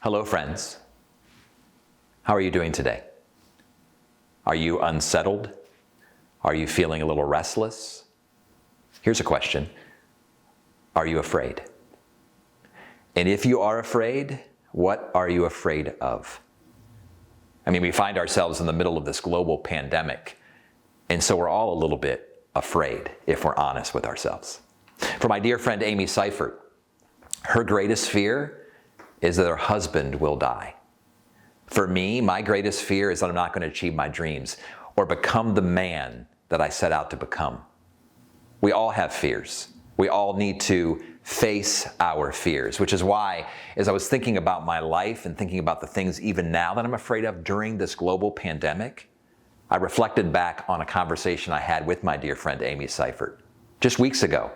Hello, friends. How are you doing today? Are you unsettled? Are you feeling a little restless? Here's a question. Are you afraid? And if you are afraid, what are you afraid of? I mean, we find ourselves in the middle of this global pandemic, and so we're all a little bit afraid, if we're honest with ourselves. For my dear friend Amy Seiffert, her greatest fear is that her husband will die. For me, my greatest fear is that I'm not going to achieve my dreams or become the man that I set out to become. We all have fears. We all need to face our fears, which is why, as I was thinking about my life and thinking about the things even now that I'm afraid of during this global pandemic, I reflected back on a conversation I had with my dear friend Amy Seiffert just weeks ago,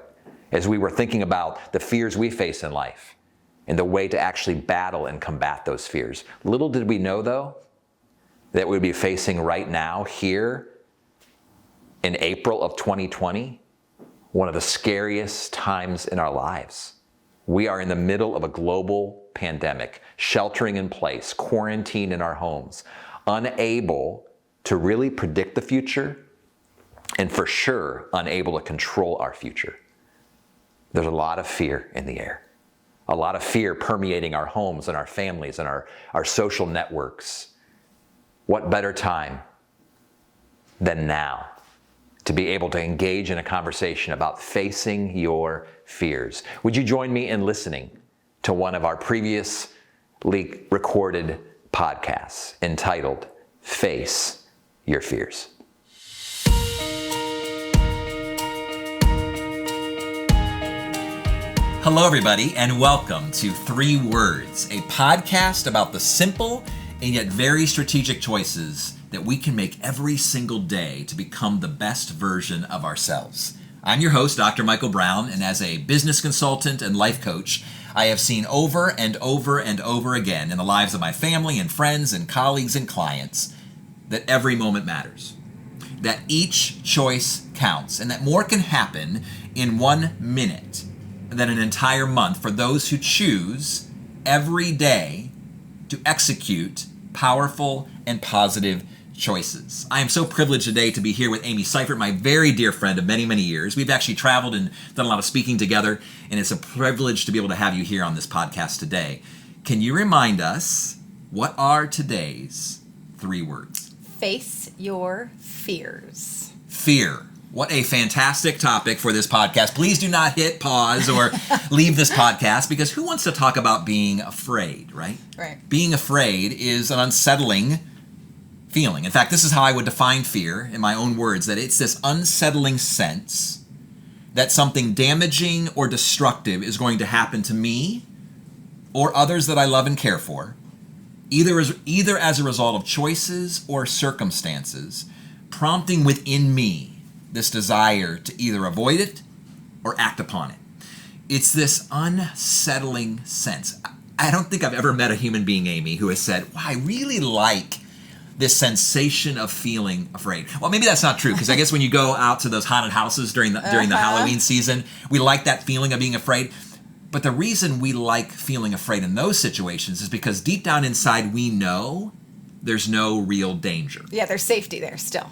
as we were thinking about the fears we face in life and the way to actually battle and combat those fears. Little did we know, though, that we'd be facing right now here in April of 2020, one of the scariest times in our lives. We are in the middle of a global pandemic, sheltering in place, quarantined in our homes, unable to really predict the future, and for sure, unable to control our future. There's a lot of fear in the air, a lot of fear permeating our homes and our families and our social networks. What better time than now to be able to engage in a conversation about facing your fears? Would you join me in listening to one of our previously recorded podcasts entitled Face Your Fears? Hello, everybody, and welcome to 3 Words, a podcast about the simple and yet very strategic choices that we can make every single day to become the best version of ourselves. I'm your host, Dr. Michael Brown, and as a business consultant and life coach, I have seen over and over and over again in the lives of my family and friends and colleagues and clients that every moment matters, that each choice counts, and that more can happen in 1 minute than an entire month for those who choose every day to execute powerful and positive choices. I am so privileged today to be here with Amy Seiffert, my very dear friend of many, many years. We've actually traveled and done a lot of speaking together, and it's a privilege to be able to have you here on this podcast today. Can you remind us, what are today's 3 words? Face your fears. Fear. What a fantastic topic for this podcast. Please do not hit pause or leave this podcast, because who wants to talk about being afraid, right? Right. Being afraid is an unsettling feeling. In fact, this is how I would define fear in my own words, that it's this unsettling sense that something damaging or destructive is going to happen to me or others that I love and care for, either as a result of choices or circumstances, prompting within me this desire to either avoid it or act upon it. It's this unsettling sense. I don't think I've ever met a human being, Amy, who has said, wow, I really like this sensation of feeling afraid. Well, maybe that's not true, because I guess when you go out to those haunted houses during the Halloween season, we like that feeling of being afraid. But the reason we like feeling afraid in those situations is because deep down inside we know there's no real danger. Yeah, there's safety there still.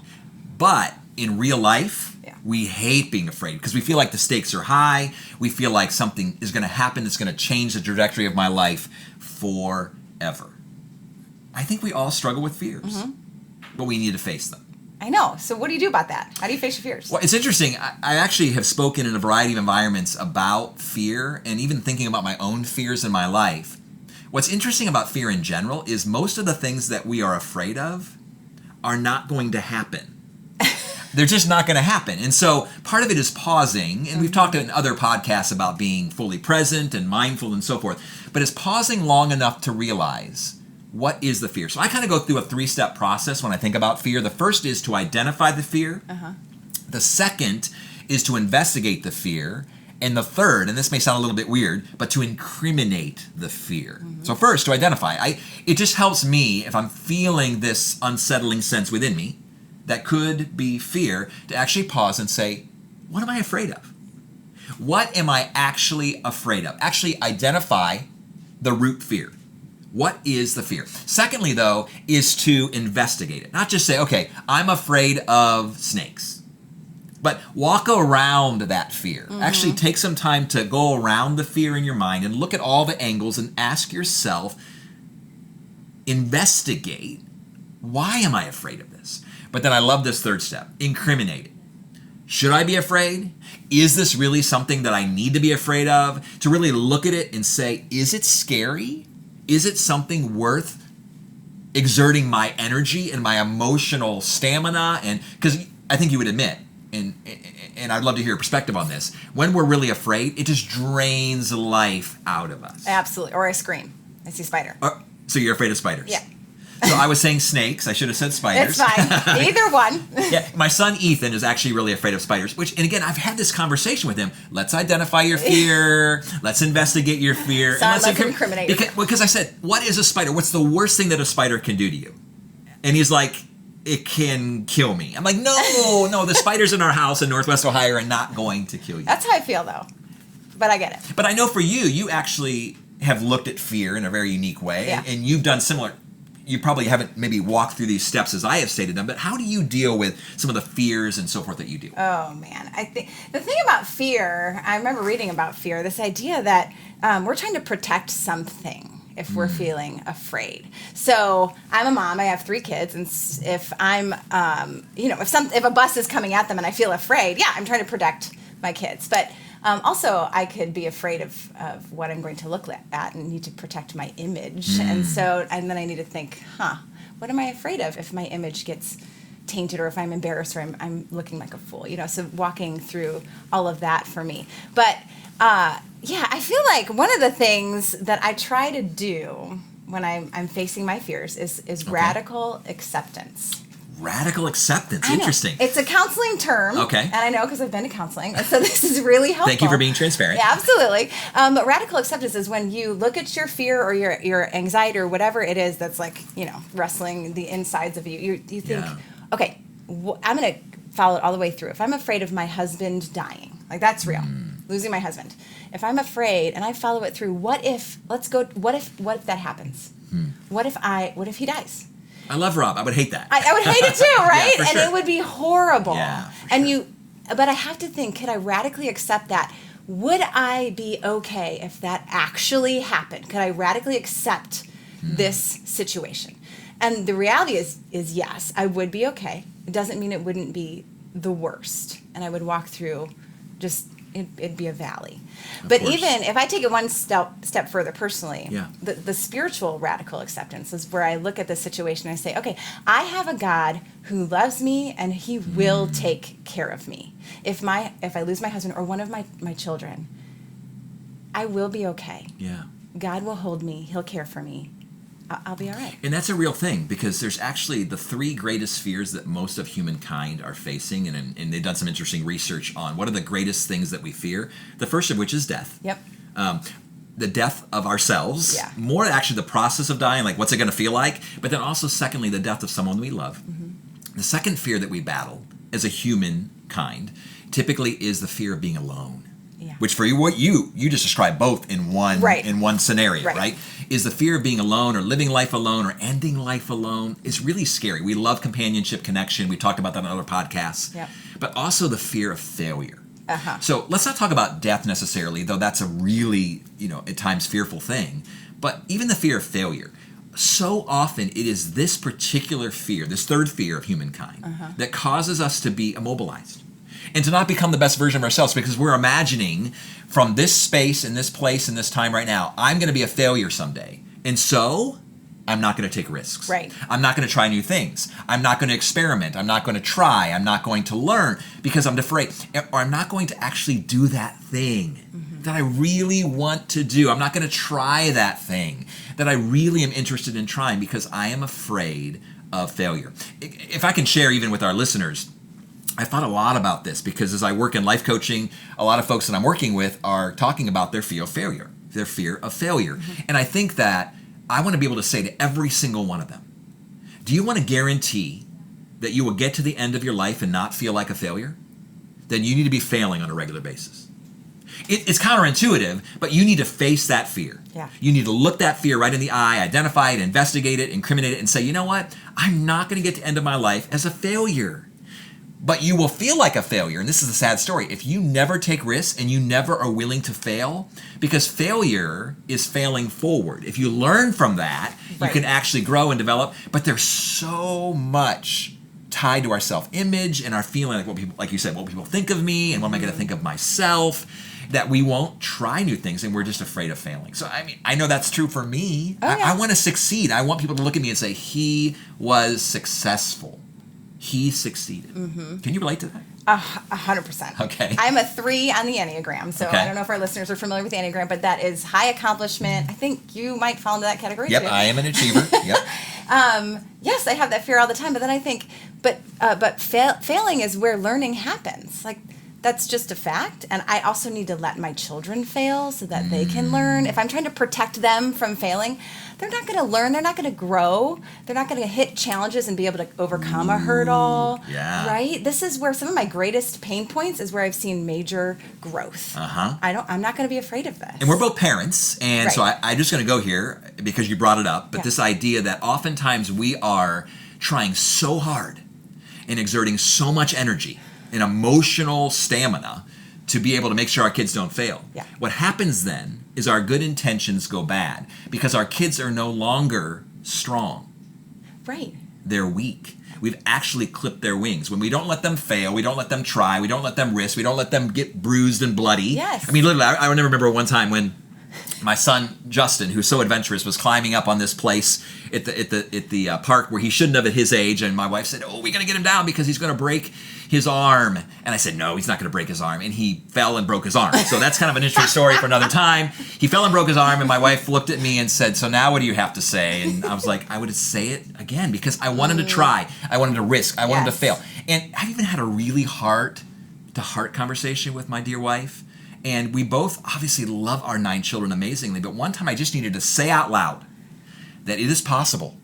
But in real life, we hate being afraid because we feel like the stakes are high. We feel like something is going to happen that's going to change the trajectory of my life forever. I think we all struggle with fears, but we need to face them. I know. So what do you do about that? How do you face your fears? Well, it's interesting. I actually have spoken in a variety of environments about fear and even thinking about my own fears in my life. What's interesting about fear in general is most of the things that we are afraid of are not going to happen. They're just not going to happen. And so part of it is pausing, and we've talked in other podcasts about being fully present and mindful and so forth, but it's pausing long enough to realize what is the fear. So I kind of go through a 3-step process when I think about fear. The first is to identify the fear. The second is to investigate the fear. And the third, and this may sound a little bit weird, but to incriminate the fear. So first, to identify. It just helps me, if I'm feeling this unsettling sense within me, that could be fear, to actually pause and say, what am I afraid of? What am I actually afraid of? Actually identify the root fear. What is the fear? Secondly, though, is to investigate it. Not just say, okay, I'm afraid of snakes. But walk around that fear. Actually take some time to go around the fear in your mind and look at all the angles and ask yourself, investigate, why am I afraid of this? But then I love this third step, incriminate it. Should I be afraid? Is this really something that I need to be afraid of? To really look at it and say, is it scary? Is it something worth exerting my energy and my emotional stamina? And because I think you would admit, and I'd love to hear your perspective on this, when we're really afraid, it just drains life out of us. Absolutely. Or I scream. I see a spider. So you're afraid of spiders? Yeah. So I was saying snakes. I should have said spiders. It's fine. Either one. Yeah, my son Ethan is actually really afraid of spiders, and again, I've had this conversation with him. Let's identify your fear. Let's investigate your fear. So let's incriminate because I said, what is a spider? What's the worst thing that a spider can do to you? And he's like, it can kill me. I'm like, no, the spiders in our house in Northwest Ohio are not going to kill you. That's how I feel, though. But I get it. But I know for you actually have looked at fear in a very unique way, Yeah. and you've done similar. You probably haven't maybe walked through these steps as I have stated them, but how do you deal with some of the fears and so forth that you do? Oh, man. I think the thing about fear, I remember reading about fear, this idea that we're trying to protect something if we're feeling afraid. So I'm a mom. I have 3 kids, and if I'm, if a bus is coming at them and I feel afraid, yeah, I'm trying to protect my kids. But also, I could be afraid of what I'm going to look at and need to protect my image. And then I need to think, what am I afraid of if my image gets tainted, or if I'm embarrassed, or I'm looking like a fool? So walking through all of that for me. But I feel like one of the things that I try to do when I'm facing my fears is radical acceptance. Radical acceptance. I know. Interesting. It's a counseling term. Okay. And I know because I've been to counseling. And so this is really helpful. Thank you for being transparent. Yeah, absolutely. But radical acceptance is when you look at your fear or your anxiety or whatever it is that's like, wrestling the insides of you. You think, okay, I'm going to follow it all the way through. If I'm afraid of my husband dying, like that's real, losing my husband. If I'm afraid and I follow it through, what if that happens? What if he dies? I love Rob. I would hate that. I would hate it too, right? Yeah, for sure. And it would be horrible. Yeah, But I have to think, could I radically accept that? Would I be okay if that actually happened? Could I radically accept this situation? And the reality is yes, I would be okay. It doesn't mean it wouldn't be the worst. And I would walk through it'd be a valley. But course. even if I take it one step further personally, Yeah. the spiritual radical acceptance is where I look at the situation and I say, okay, I have a God who loves me and he will take care of me. If I lose my husband or one of my children, I will be okay. Yeah. God will hold me. He'll care for me. I'll be all right. And that's a real thing, because there's actually the 3 greatest fears that most of humankind are facing, and they've done some interesting research on what are the greatest things that we fear. The first of which is death. Yep. The death of ourselves. Yeah. More actually the process of dying, like what's it going to feel like? But then also, secondly, the death of someone we love. The second fear that we battle as a humankind typically is the fear of being alone. Yeah. Which for you, what you just described both in one scenario, right? Is the fear of being alone or living life alone or ending life alone is really scary. We love companionship, connection. We talked about that on other podcasts. Yep. But also the fear of failure. Uh-huh. So let's not talk about death necessarily, though that's a really, at times fearful thing. But even the fear of failure. So often it is this particular fear, this third fear of humankind, that causes us to be immobilized. And to not become the best version of ourselves, because we're imagining from this space and this place and this time right now, I'm going to be a failure someday. And so I'm not going to take risks. Right. I'm not going to try new things. I'm not going to experiment. I'm not going to try. I'm not going to learn because I'm afraid. Or I'm not going to actually do that thing that I really want to do. I'm not going to try that thing that I really am interested in trying because I am afraid of failure. If I can share even with our listeners, I thought a lot about this because as I work in life coaching, a lot of folks that I'm working with are talking about their fear of failure, And I think that I want to be able to say to every single one of them, do you want to guarantee that you will get to the end of your life and not feel like a failure? Then you need to be failing on a regular basis. It's counterintuitive, but you need to face that fear. Yeah. You need to look that fear right in the eye, identify it, investigate it, incriminate it, and say, you know what? I'm not going to get to the end of my life as a failure. But you will feel like a failure, and this is a sad story, if you never take risks and you never are willing to fail, because failure is failing forward. If you learn from that, you can actually grow and develop, but there's so much tied to our self-image and our feeling like what people, like you said, what people think of me and what am I going to think of myself, that we won't try new things and we're just afraid of failing. So, I mean, I know that's true for me. I want to succeed. I want people to look at me and say, he was successful. He succeeded. Can you relate to that? 100%. Okay. I'm a 3 on the Enneagram, so I don't know if our listeners are familiar with the Enneagram, but that is high accomplishment. I think you might fall into that category too. Yep, I am an achiever. Yep. Yes, I have that fear all the time, but then I think, failing is where learning happens. Like, that's just a fact, and I also need to let my children fail so that they can learn. If I'm trying to protect them from failing, they're not going to learn. They're not going to grow. They're not going to hit challenges and be able to overcome a hurdle. Yeah. Right? This is where some of my greatest pain points is where I've seen major growth. I'm not going to be afraid of this. And we're both parents, and so I'm just going to go here because you brought it up, but this idea that oftentimes we are trying so hard and exerting so much energy and emotional stamina to be able to make sure our kids don't fail. Yeah. What happens then is our good intentions go bad because our kids are no longer strong. Right. They're weak. We've actually clipped their wings. When we don't let them fail, we don't let them try, we don't let them risk, we don't let them get bruised and bloody. Yes. I mean, literally, I remember one time when my son Justin, who's so adventurous, was climbing up on this place at the park where he shouldn't have at his age, and my wife said, "Oh, we got to get him down because he's going to break his arm." And I said, "No, he's not going to break his arm." And he fell and broke his arm. So that's kind of an interesting story for another time. He fell and broke his arm, and my wife looked at me and said, "So now what do you have to say?" And I was like, I would say it again because I want him to try, I want him to risk, I want him to fail. And I've even had a really heart-to-heart conversation with my dear wife. And we both obviously love our 9 children amazingly, but one time I just needed to say out loud that it is possible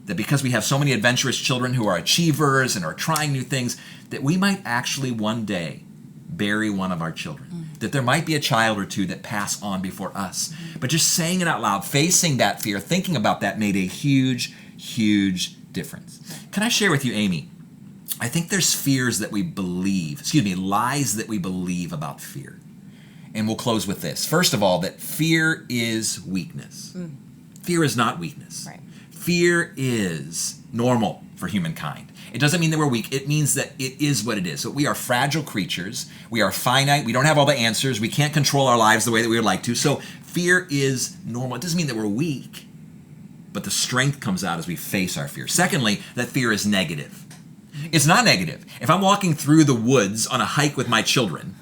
that because we have so many adventurous children who are achievers and are trying new things, that we might actually one day bury one of our children. That there might be a child or two that pass on before us. But just saying it out loud, facing that fear, thinking about that made a huge, huge difference. Can I share with you, Amy? I think there's lies that we believe about fear. And we'll close with this. First of all, that fear is weakness. Fear is not weakness. Right. Fear is normal for humankind. It doesn't mean that we're weak. It means that it is what it is. So we are fragile creatures. We are finite. We don't have all the answers. We can't control our lives the way that we would like to. So fear is normal. It doesn't mean that we're weak, but the strength comes out as we face our fear. Secondly, that fear is negative. It's not negative. If I'm walking through the woods on a hike with my children,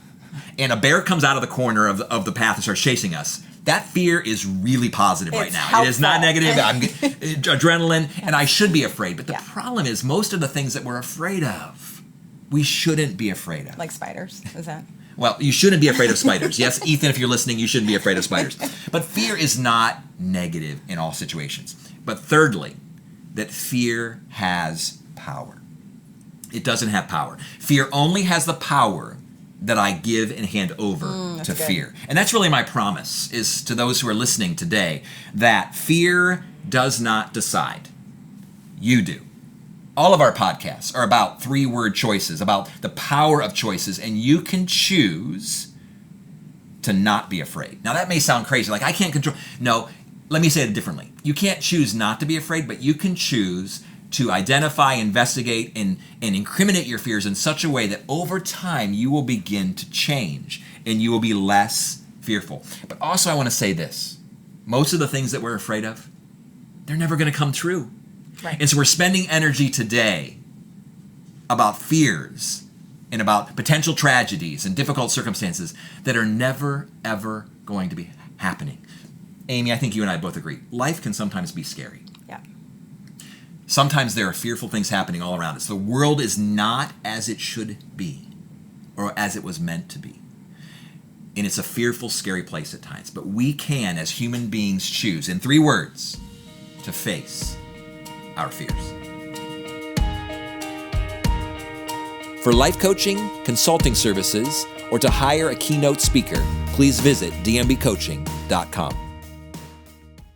and a bear comes out of the corner of the path and starts chasing us, that fear is really positive right now. Helpful. It is not negative. I'm adrenaline, and I should be afraid. But the problem is most of the things that we're afraid of, we shouldn't be afraid of. Like spiders, is that? Well, you shouldn't be afraid of spiders. Yes, Ethan, if you're listening, you shouldn't be afraid of spiders. But fear is not negative in all situations. But thirdly, that fear has power. It doesn't have power. Fear only has the power that I give and hand over to fear. And that's really my promise, is to those who are listening today, that fear does not decide. You do. All of our podcasts are about 3-word choices, about the power of choices, and you can choose to not be afraid. Now that may sound crazy, like I can't control. No, let me say it differently. You can't choose not to be afraid, but you can choose to identify, investigate, and incriminate your fears in such a way that over time you will begin to change and you will be less fearful. But also I want to say this. Most of the things that we're afraid of, they're never going to come true. Right. And so we're spending energy today about fears and about potential tragedies and difficult circumstances that are never, ever going to be happening. Amy, I think you and I both agree. Life can sometimes be scary. Yeah. Sometimes there are fearful things happening all around us. The world is not as it should be or as it was meant to be. And it's a fearful, scary place at times. But we can, as human beings, choose, in 3 words, to face our fears. For life coaching, consulting services, or to hire a keynote speaker, please visit dmbcoaching.com.